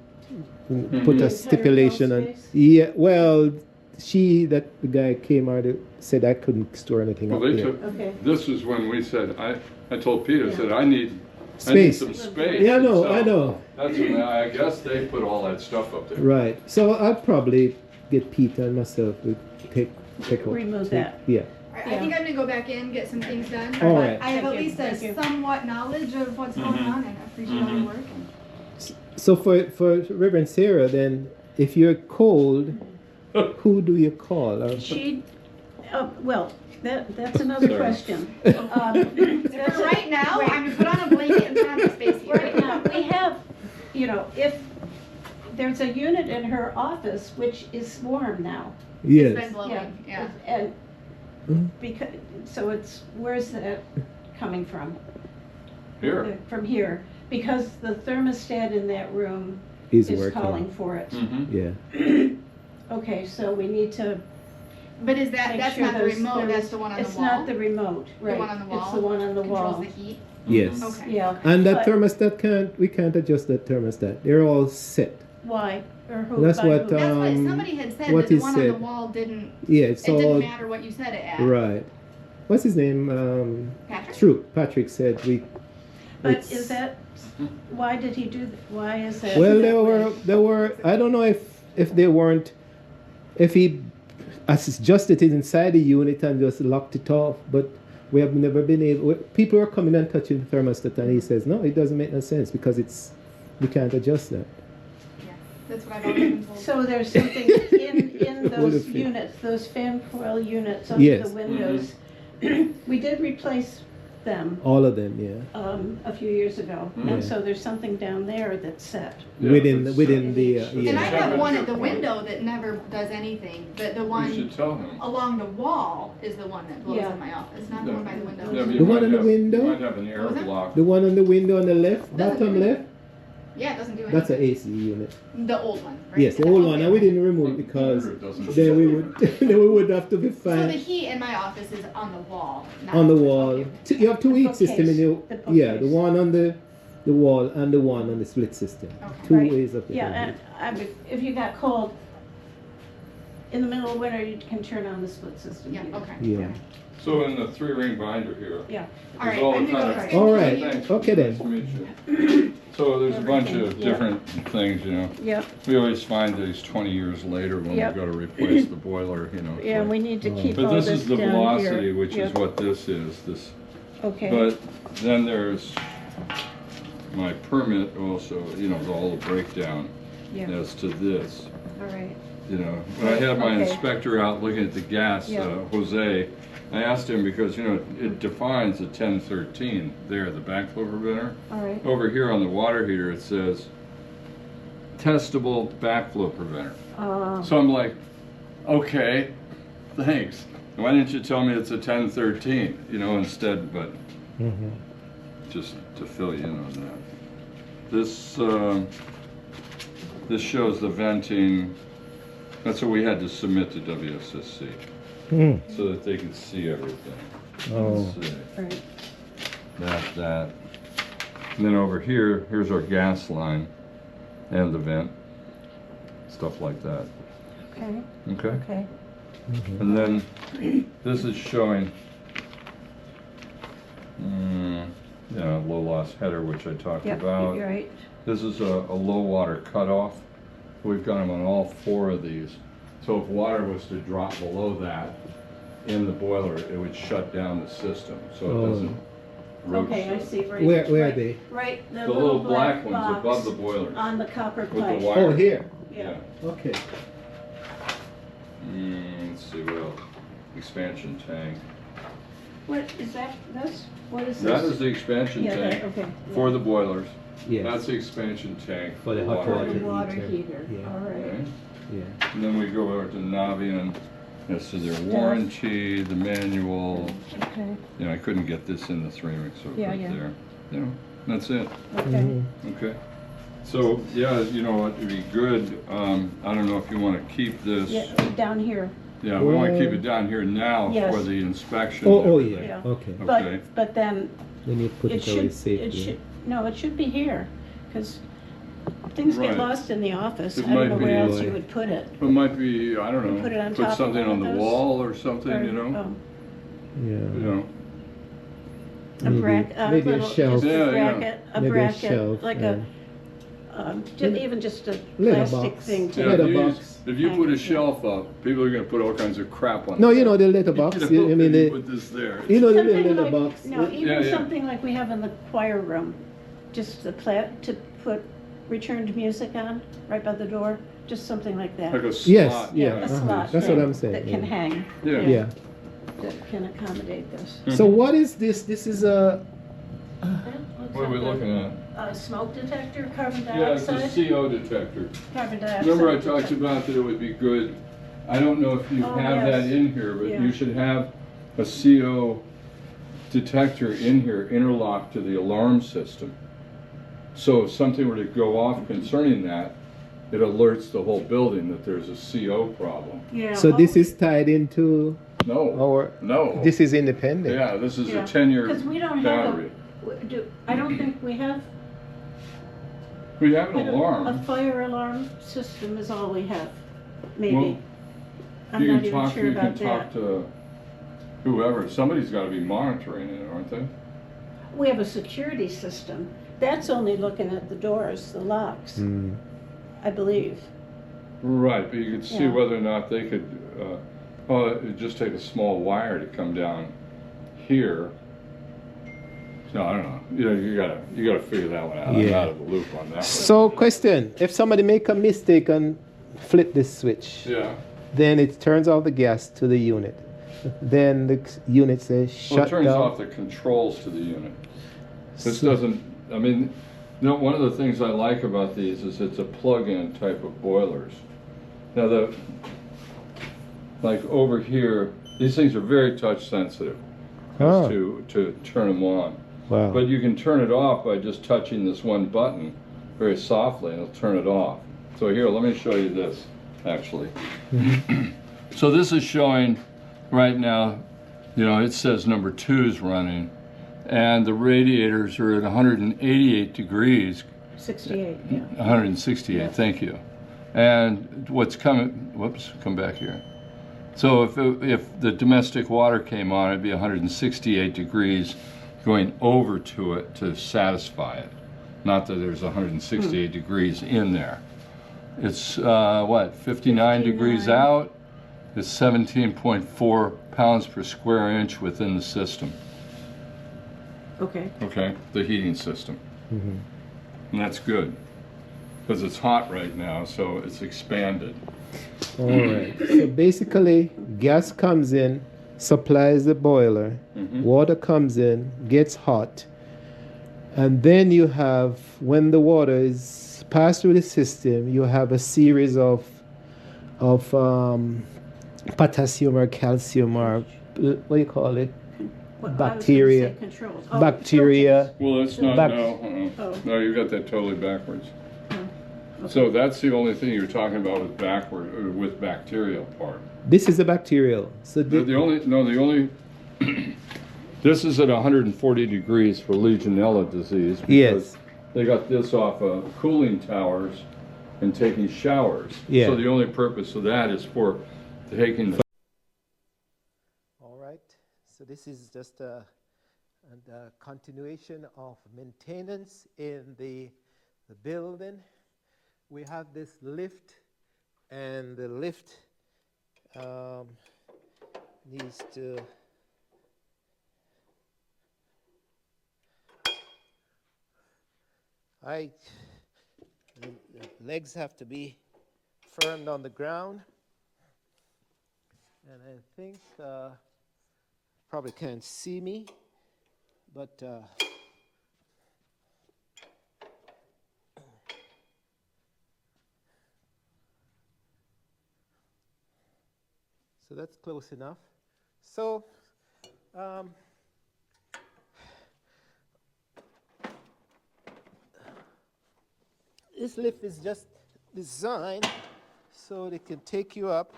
put a Mhm. stipulation on. Space? Yeah, well, the guy came out and said I couldn't store anything Well, up they there. took, Okay. this is when we said, I told Peter, I said, I need Space. some space. Yeah, I know, So I know. That's when I guess they put all that stuff up there. Right. So I'll probably get Peter and myself to take out. Remove that. Yeah. Alright, I think I'm gonna go back in, get some things done. All but right. I have Thank at you, least a thank you. somewhat knowledge of what's going Mhm. on, and I appreciate all your work. And So for Reverend Sarah, then, if you're cold, who do you call? Or- She, well, that's another Sorry. question. for right now, I'm gonna put on a blanket and turn on my space heater. Right now, we have, if there's a unit in her office which is warm now. It's Yes. been blowing, yeah. And Mhm. because, so where's that coming from? Here. From here, because the thermostat in that room He's is working. calling for it. Mm-hmm. Yeah. Okay, so we need to But is make that's sure not the those- remote, there's- that's the one on the It's wall? not the remote, right. one on the It's wall the one on the Controls wall. the heat? Yes. Okay. Yeah. And that But thermostat we can't adjust that thermostat. They're all set. Why? Or who? That's by what, who? That's what Um, somebody had said, what that the he one on the said. wall didn't, Yeah, it's it all didn't matter what you set it at. right. What's his name? Patrick? True. Patrick said we. But it's- is that, why did he do, why is that? Well, that there way? were. I don't know if they weren't. If he adjusted it inside the unit and just locked it off, but we have never been able. People are coming and touching the thermostat, and he says, "No, it doesn't make no sense because we can't adjust that." Yeah, that's what I've always been told. So there's something in What those if it- units, those fan coil units under Yes. the windows. We did replace them All of them, yeah. a few years ago. Mhm. And so there's something down there that's set. Yeah, within that's, within the Yeah. And I yeah. have one at the window that never does anything, but the You one should tell him. along the wall is the one that blows Yeah. in my office, not the one by the window. Yeah, but you The one might on the have- window? You might have an air What was that? block. The one on the window on the left, Doesn't bottom do left. Yeah, it doesn't do That's an anything. AC unit. The old one, right? Yes, the Yeah, old okay. one, and we didn't remove it because It doesn't- then we would then we would have to be So the fine heat in my office is on the wall. Not on the okay. wall. You have two The heat systems in your bookcase. The yeah, the bookcase. one on the wall and the one on the split system. Okay. Two Right. ways of Yeah, getting and if you got cold, in the middle of winter, you can turn on the split system. Yeah, heater. okay. Yeah. So in the 3-ring binder here. Yeah. All there's right, I'm gonna kind go of- upstairs. All right. Thanks. Okay then. Nice to meet you. So there's a bunch of Everything, yeah. different things, Yep, We always find these 20 years later when we Yep. go to replace the boiler, it's yeah, like- we need to keep But all this this is the down velocity, here. which is Yep. what this is, this. Okay, But then there's my permit also, all the breakdown yeah, as to this. all right. When I had my Okay. inspector out looking at the gas, Yeah. Jose, I asked him because, it defines a 1013 there, the backflow preventer. All right, Over here on the water heater, it says testable backflow preventer. So I'm like, okay, thanks. Why didn't you tell me it's a 1013, instead, but Mhm. just to fill you in on that. This shows the venting. That's what we had to submit to WSSC Hmm. so that they could see everything. Oh. Let's see. all right. That. And then over here, here's our gas line and the vent. Stuff like that. Okay, Okay? okay. And then this is showing, low loss header, which I talked Yep, about. you're right. This is a low water cutoff. We've got them on all 4 of these. So if water was to drop below that in the boiler, it would shut down the system. So it Oh. doesn't Okay, I see, right. Where are right- they? Right, The little black ones box above the boilers. on the copper With the pipe. wire. Oh, here. Yeah. Okay. Let's see what else. Expansion tank. What, is that, what is this? That is the expansion Yeah, that- tank okay. for the boilers. Yes. That's the expansion tank For the hot For water the water heater. heater, Yeah. all right. Okay. Yeah. And then we go over to Navion. This is their warranty, the manual. Okay, You know, I couldn't get this in the 3-ring, so Yeah, right yeah. there. You know, that's it. okay. Mm-hmm. Okay. So, yeah, you know, it'd be good. I don't know if you want to keep this. Yeah, down here, Yeah, we want to keep it down here now Yes. for the inspection. Oh, and oh, everything. yeah. Yeah. Okay. Okay. but then Then you put it it away should, safely. it should, no, it should be here, because things get Right. lost in the office. It I don't might know where be- else you would put it. It might be, I don't know, Put it on top of something one on of the those? wall or something, Or, you know? Yeah. You know. A bracket, a maybe a little, shelf. just a Yeah, yeah. bracket, a Maybe a bracket, shelf, like yeah. even just a Letter plastic box. thing to. Yeah, Letter if you, box. if you put a Yeah. shelf up, people are going to put all kinds of crap on No, it. you know the letterbox. You know, I mean, if you the, put this there. you know the Something little like- letterbox. No, even Yeah, yeah. something like we have in the choir room, just the to put returned music on, right by the door, just something like that. Like a slot. Yes, yeah. A uh-huh. slot. That's yeah, what I'm saying. That can yeah. hang. Yeah. Yeah. That can accommodate this. So what is this? This is a. What are we looking at? A smoke detector, carbon Yeah, it's a dioxide, CO detector. carbon dioxide. Remember I talked about that it would be good, I don't know if you Oh, have yes. that in here, but Yeah. you should have a CO detector in here interlocked to the alarm system. So if something were to go off concerning that, it alerts the whole building that there's a CO problem. Yeah. So this is tied into No, our. no. This is independent. Yeah, this is Yeah. a 10-year Because we don't have battery. I don't think we have. We have we an don't- A alarm. fire alarm system is all we have, maybe. Well, I'm You not can even talk, sure you can about talk that. to whoever, somebody's gotta be monitoring it, aren't they? We have a security system. That's only looking at the doors, the locks, Mm. I believe. Right, but you could see Yeah. whether or not they could, it'd just take a small wire to come down here. No, I don't know. You gotta figure that one out. I'm Yeah. out of the loop on that one. So question: if somebody make a mistake and flip this switch, Yeah. then it turns off the gas to the unit. Then the unit says Well, shut it turns down. off the controls to the unit. This So- doesn't, I mean, one of the things I like about these is it's a plug-in type of boilers. Now like over here, these things are very touch sensitive Oh. to turn them on. Wow. But you can turn it off by just touching this one button very softly and it'll turn it off. So here, let me show you this, actually. So this is showing right now, it says number 2 is running and the radiators are at 188 degrees, 68, yeah. 168, Yeah. thank you. And what's coming, whoops, come back here. So if the domestic water came on, it'd be 168 degrees going over to it to satisfy it. Not that there's 168 degrees in there. It's, 59 degrees 59. out. It's 17.4 pounds per square inch within the system. Okay, Okay, the heating system. Mhm. And that's good. Because it's hot right now, so it's expanded. All right. So basically, gas comes in, supplies the boiler. Mhm. Water comes in, gets hot, and then you have, when the water is passed through the system, you have a series of potassium or calcium or what do you call it? Well, I was gonna Bacteria. say controls. Oh, Bacteria. Well, it's not, Back- no, Oh. no, you got that totally backwards. okay. So that's the only thing you're talking about with with bacterial part. This is the bacterial. So The only, this is at 140 degrees for Legionella disease. Because Yes. they got this off of cooling towers and taking showers. Yeah. So the only purpose of that is for taking the. All right. So this is just a continuation of maintenance in the building. We have this lift, and the lift needs to I the legs have to be firm on the ground, and I think probably can't see me, but so that's close enough. So um, this lift is just designed so they can take you up.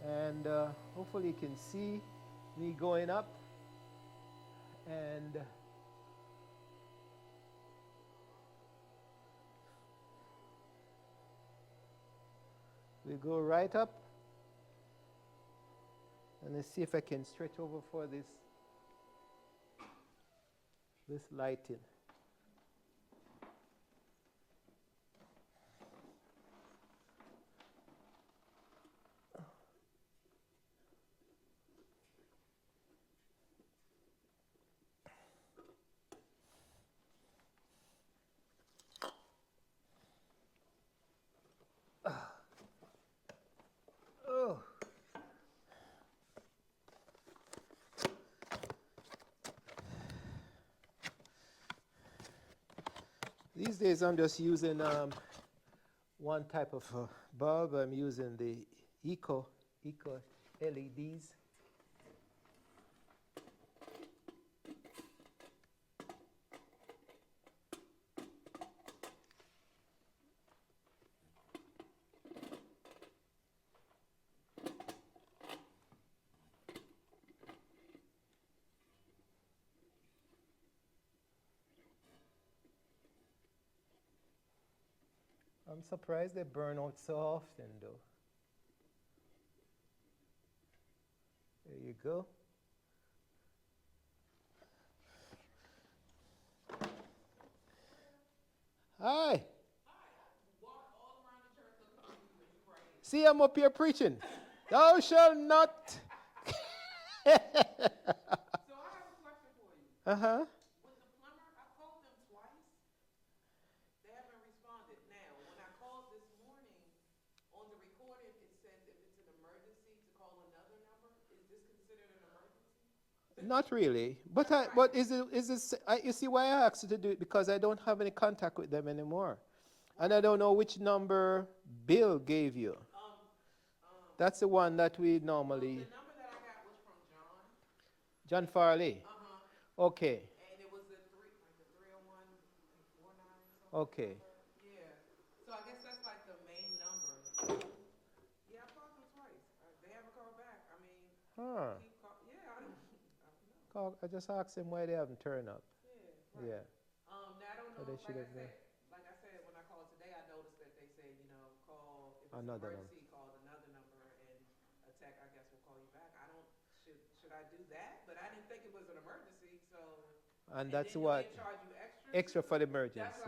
And hopefully you can see me going up, and we go right up, and let's see if I can stretch over for this lighting. Oh. These days I'm just using one type of bulb. I'm using the Eco LEDs. I'm surprised they burn out so often, though. There you go. Hi. See, I'm up here preaching. Thou shalt not. So I have a question for you. Uh-huh. With the plumber, I called them twice. They haven't responded. Now, when I called this morning, on the recording, it says if it's an emergency to call another number. Is this considered an emergency? Not really. But you see why I asked you to do it? Because I don't have any contact with them anymore. And I don't know which number Bill gave you. That's the one that we normally. The number that I got was from John. John Farley. Okay. And it was a 301 49 something. Okay. Yeah. So I guess that's like the main number. Yeah, I called them twice. They haven't called back. I mean, Huh. I don't know. I just asked them why they haven't turned up. Yeah. Right. Yeah. Now I don't So know. they should have been. Like I said, when I called today, I noticed that they said, call if it's Another an emergency, call another number, and a tech, I guess, will call you back. I don't. Should I do that? But I didn't think it was an emergency, so. And that's then what. They charge you extra. Extra for the emergency. That's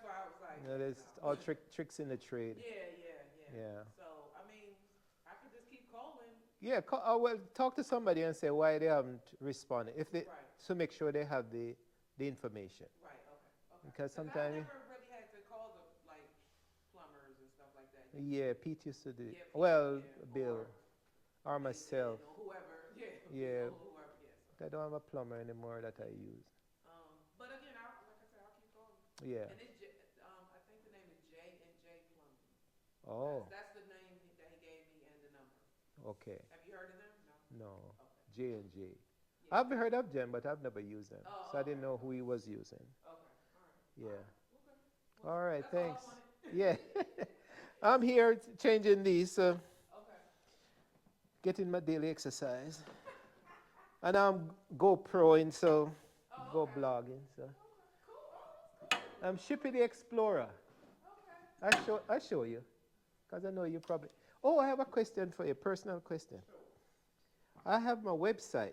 why I was like. There's all tricks in the trade. Yeah. So I mean, I could just keep calling. Yeah, well, talk to somebody and say why they haven't responded. If they, to make sure they have the information. Right. Okay. Because sometimes. I never really had to call the plumbers and stuff like that. Yeah, Pete used to do it. Yeah, Pete, well, Bill, or myself. Whoever. Yeah. Yeah. Whoever. I don't have a plumber anymore that I use. But again, like I said, I'll keep calling. Yeah. And it's I think the name is J&J Plumbing. Oh. That's the name that he gave me and the number. Okay. Have you heard of them? No. Okay. J&J. Yeah. I've heard of them, but I've never used them. So I didn't know who he was using. Okay. All right. Yeah. Okay. Well, all right, thanks. All yeah. I'm here changing these, okay. getting my daily exercise. And I'm GoProing, so go blogging. So Cool. I'm Shippy the Explorer. Okay. I show you, because I know you probably. Oh, I have a question for you, personal question. Sure. I have my website.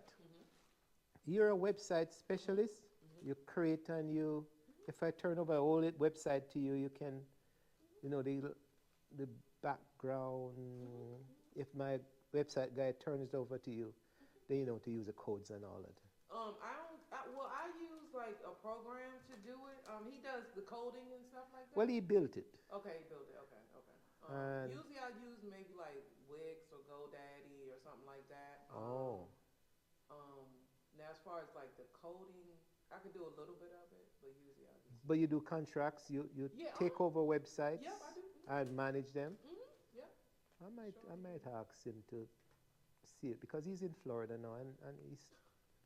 You're a website specialist. You create and you. If I turn over a whole website to you, you can, the background. If my website guy turns it over to you, you know, to use the codes and all that. Well, I use like a program to do it. He does the coding and stuff like that. Well, he built it. Okay, he built it. Okay, okay. And Usually I use maybe like Wix or GoDaddy or something like that. oh, Now as far as like the coding, I could do a little bit of it, but usually I just. but you do contracts. You Yeah. take over websites Yep, I do. and manage them. Yep. I might ask him to see it because he's in Florida now and he's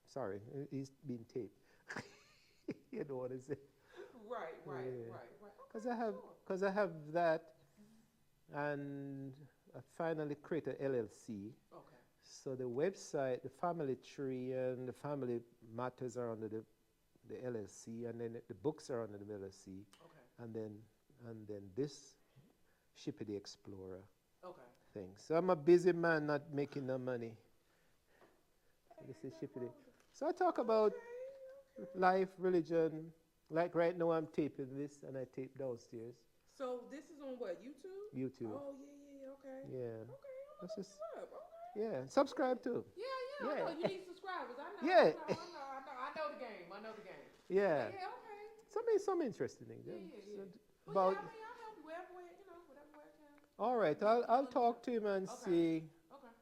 sorry, he's being taped. You know what I say? Right. Yeah. Right. Because Okay, sure. I have that, and I finally created LLC. Okay. So the website, the family tree, and the family matters are under the LLC, and then the books are under the LLC, Okay. and then this Shippy Explorer Okay. thing. So I'm a busy man, not making no money. So this is Shippy. So I talk about life, religion. Like right now, I'm taping this, and I tape downstairs. So this is on what, YouTube? YouTube. Oh yeah. Okay. Yeah. Okay, I'm That's gonna just look you up. Okay. yeah. Subscribe too. Yeah. Yeah. I know you need subscribers. I know. Yeah. I know the game. I know the game. Yeah. Yeah. Okay. Some interesting things. Yeah. So Well, about yeah, I mean, I'll help you wherever I can. all right. I'll talk to him and Okay. see. Okay.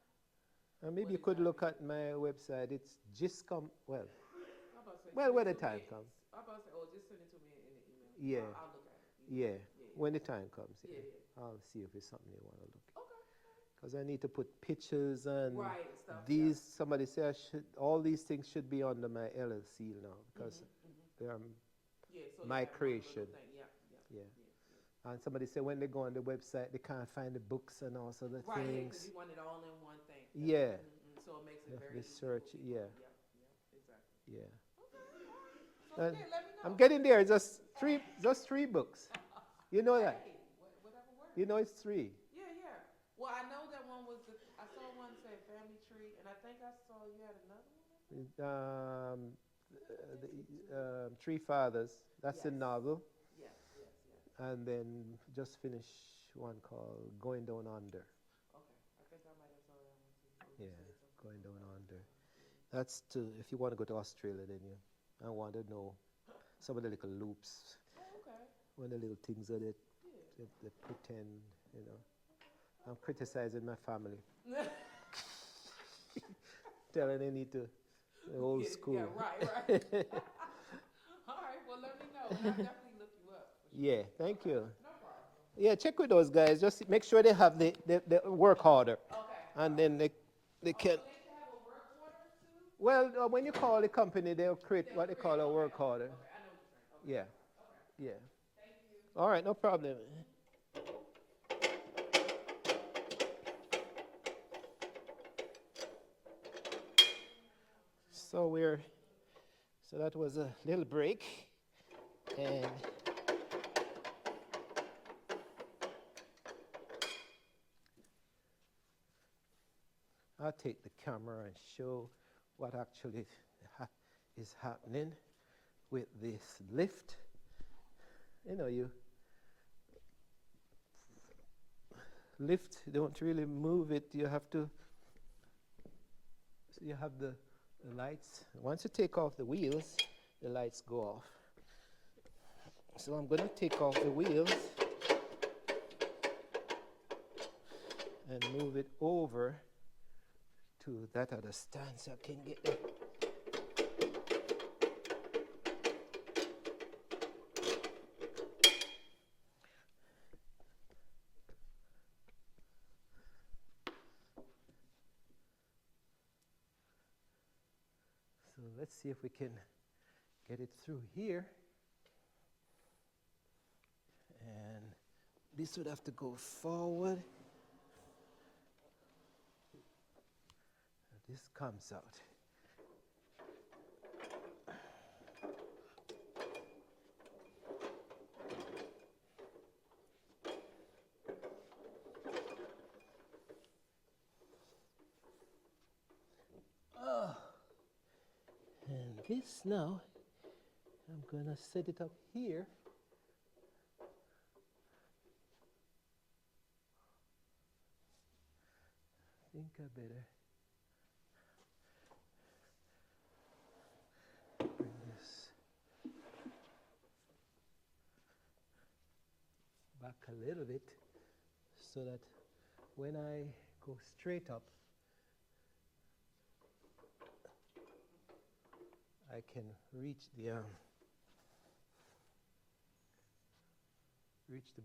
And maybe What you could exactly? look at my website. It's Giscom. Well, I'm about to say. well, send when it the to time me. comes. I'm about to say, just send it to me in the email. Yeah. I'll look at it. Yeah. Yeah. When the time comes. Yeah. I'll see if it's something you want to look at. Okay. Because I need to put pictures and Right. Stuff. these. Somebody say I should. All these things should be under my LLC now because they're Yeah. So my you have one little creation. thing. Yeah. And somebody said when they go on the website, they can't find the books and all sort of Right. Because things. you want it all in one thing. Yeah. So it makes it Yeah, very the easy. for search, people. yeah. Yep. Exactly. Yeah. Okay. So And yeah, let me know. I'm getting there. Just three books. You know that. Hey, whatever works. You know it's three. Yeah. Well, I know that one was I saw one say Family Tree, and I think I saw you had another one. Three Fathers. That's a Yes. novel. Yes. And then just finished one called Going Down Under. Okay. I think I might have saw that one too. Yeah, Going Down Under. That's to if you want to go to Australia, then I want to know some of the little loops, Oh, okay. one of the little things that Yeah. they pretend, you know. I'm criticizing my family, telling they need to the old school. Yeah, right. All right, well, let me know. And I'll definitely look you up. For sure. Yeah, thank you. No problem. Yeah, check with those guys. Just make sure they have the work order, Okay. and then they can. So they should have a work order too? Well, when you call the company, they'll create what they call a work order. Okay, I know what you're saying. Okay. Yeah, Okay. yeah. Thank you. All right, no problem. So that was a little break, and I'll take the camera and show what actually is happening with this lift. You know, you lift, don't really move it. You have to, so you have the lights. Once you take off the wheels, the lights go off. So I'm going to take off the wheels and move it over to that other stand so I can get the So let's see if we can get it through here. And this would have to go forward. This comes out. And this now, I'm gonna set it up here. I think I better back a little bit so that when I go straight up, I can reach the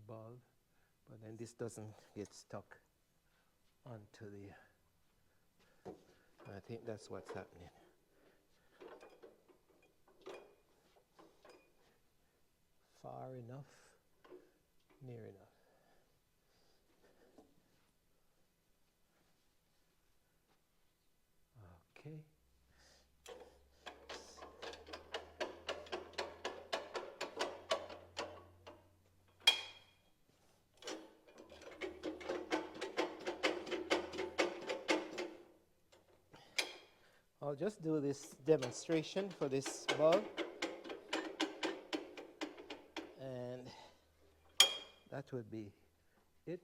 bulb, but then this doesn't get stuck onto the. I think that's what's happening. Far enough, near enough. Okay. I'll just do this demonstration for this bulb, and that would be it.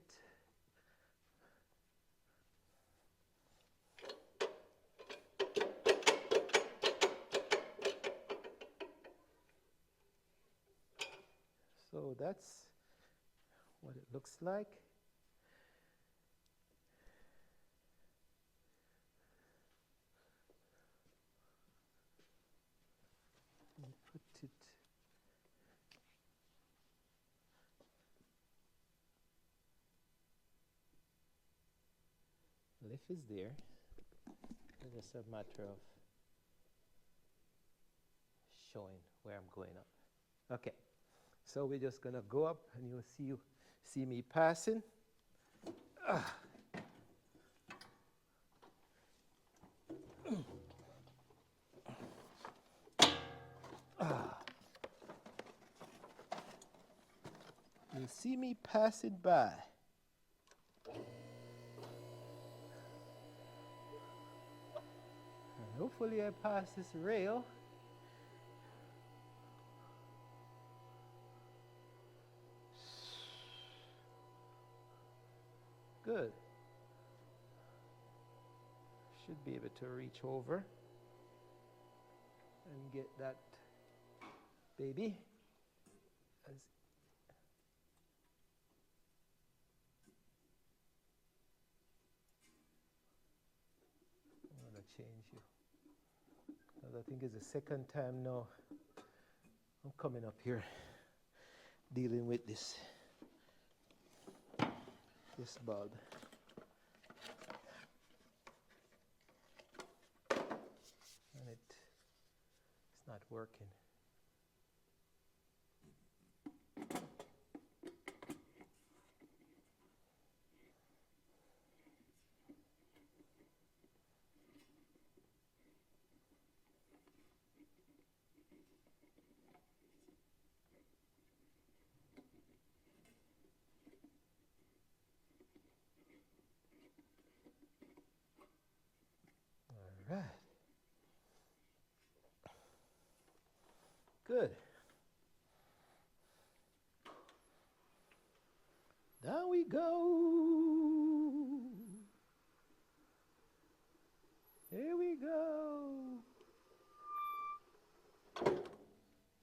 So that's what it looks like. Put it. Leaf is there. It's just a matter of showing where I'm going up. Okay, so we're just gonna go up, and you'll see me passing. You'll see me passing by. And hopefully I pass this rail. Good. Should be able to reach over and get that baby. I'm going to change you. Because I think it's the second time now I'm coming up here dealing with this bulb. And it's not working. All right. Good. Down we go. Here we go.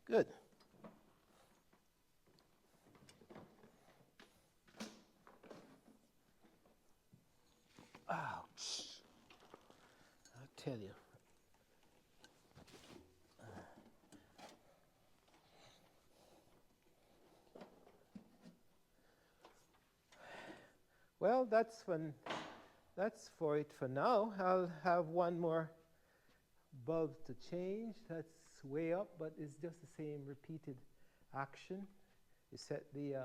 Good. Ouch. I'll tell you. Well, that's for it for now. I'll have one more bulb to change. That's way up, but it's just the same repeated action. You set the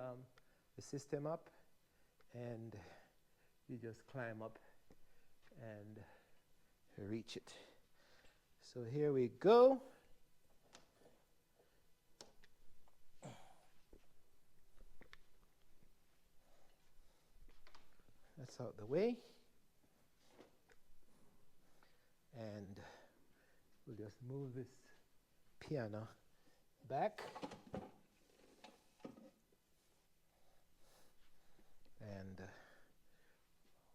system up, and you just climb up and reach it. So here we go. That's out the way. And we'll just move this piano back. And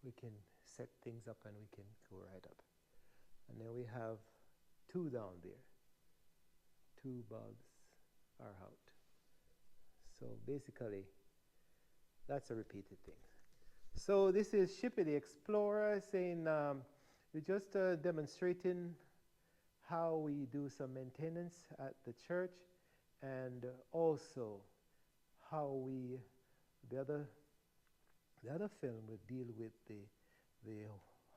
we can set things up, and we can go right up. And then we have 2 down there. 2 bulbs are out. So basically That's a repeated thing. So this is Shippy the Explorer saying we're just demonstrating how we do some maintenance at the church, and also how we, the other film will deal with the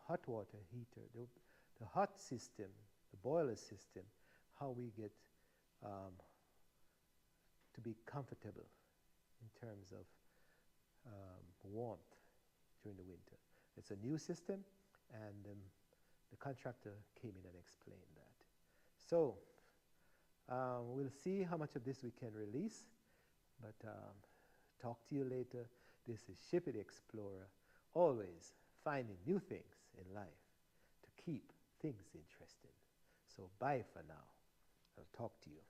hot water heater, the hot system, the boiler system, how we get to be comfortable in terms of warmth during the winter. It's a new system, and the contractor came in and explained that. So we'll see how much of this we can release, but talk to you later. This is Shippy the Explorer, always finding new things in life to keep things interesting. So bye for now. I'll talk to you.